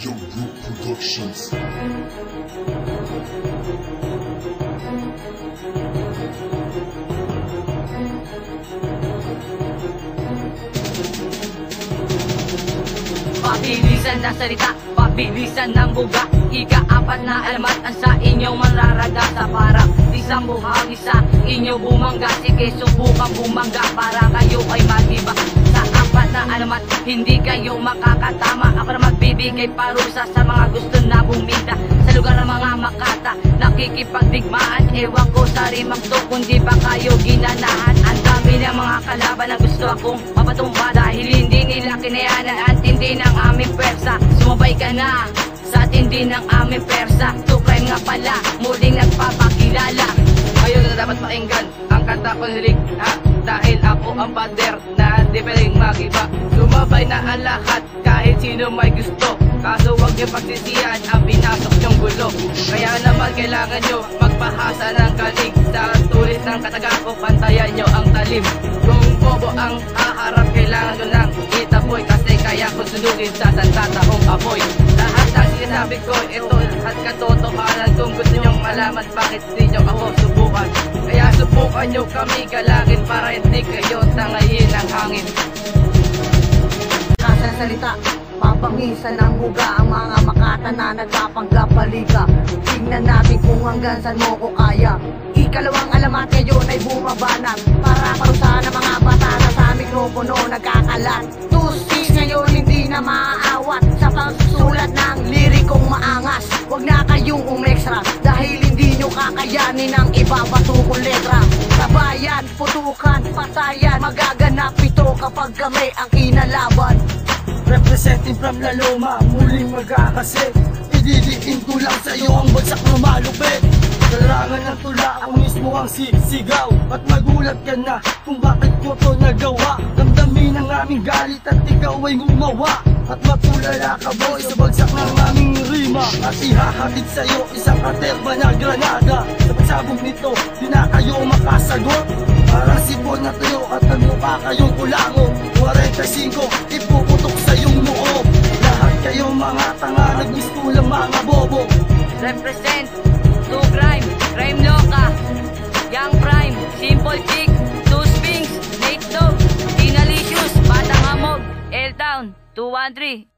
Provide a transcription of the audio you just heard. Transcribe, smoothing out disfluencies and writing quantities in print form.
Young Group Productions. Pabilisan na salita, pabilisan ng buga. Ika-apat na alamat ang sa inyong manraragasa. Parang isang buhagi sa inyo bumangga. Sige, subukan bumangga para kayo ay matiba. Sa apat na alamat, hindi kayo makakatama. Ako na magbibigay parusa sa mga gusto na bumida. Sa lugar ng mga makata, nakikipagdigmaan. Ewan ko sa rimang to, kundi ba kayo ginanahan. Ang dami ng mga kalaban na gusto akong mapatumba. Dahil hindi nila kinayanan ang tindi ng aming pwersa. Sumabay ka na sa tindi ng aming pwersa. To crime nga pala, muling nagpapakilala. Ngayon na dapat pakinggan ang kanta ko nilig, ha? Dahil ako ang pader na di pwedeng mag-iba. Sumabay na ang lahat kahit sino may gusto. Kaso huwag niyo pagsisiyan ang pinasok niyong gulo. Kaya naman kailangan niyo magpahasa ng kalig. Sa tulis ng kataga ko, pantayan niyo ang talim. Kung bobo ang haharap, kailangan ko lang itaboy. Kasi kaya ko sunugin sa santatahong apoy. Lahat ng sinasabi ko, ito at katotohanan. Kung gusto niyong malaman bakit di niyo ako subukan, kaya subukan niyo kami galagin para hindi kayo tangayin ng hangin. Nasa salita, papangisan ng buga ang mga makata na nagpapanggap baliga. Tingnan natin kung hanggang saan mo ko kaya. Ikalawang alamat ngayon ay bumabanat para parusahan ng mga bata na sa mikropono nagkakalat. Tusis ngayon hindi na maaawat sa pagsusulat ng lirikong maangas. Huwag na kayong umextra dahil hindi nyo kakayanin ang ibabato kong letra. Sabayan, putukan, patayan, magaganap ito kapag kami ang kinalaban. Representing from La Loma, muling magkakasi. Ididiin ko lang sa'yo ang bagsak na malupit. Kailangan ng tula, ako mismo ang sisigaw. At magulat ka na kung bakit ko to nagawa. Damdamin ang aming galit at ikaw ay gumawa. At matulala ka boy sa bagsak ng aming rima. At ihahatid sa'yo isang katerba na granada. Sa pagsabog nito, di na kayo makasagot. Parang sipon na tuyo at nagmukha kayong kulango. 45, ipuputok sa iyong loob. Lahat kayong mga tanga, nagmistulang mga bobo. Represent to crime, crime loka, Young Prime, Simple Chick, Two Sphinx, Nate Dog, Inalicious, Batang Hamog, L-Town, 213.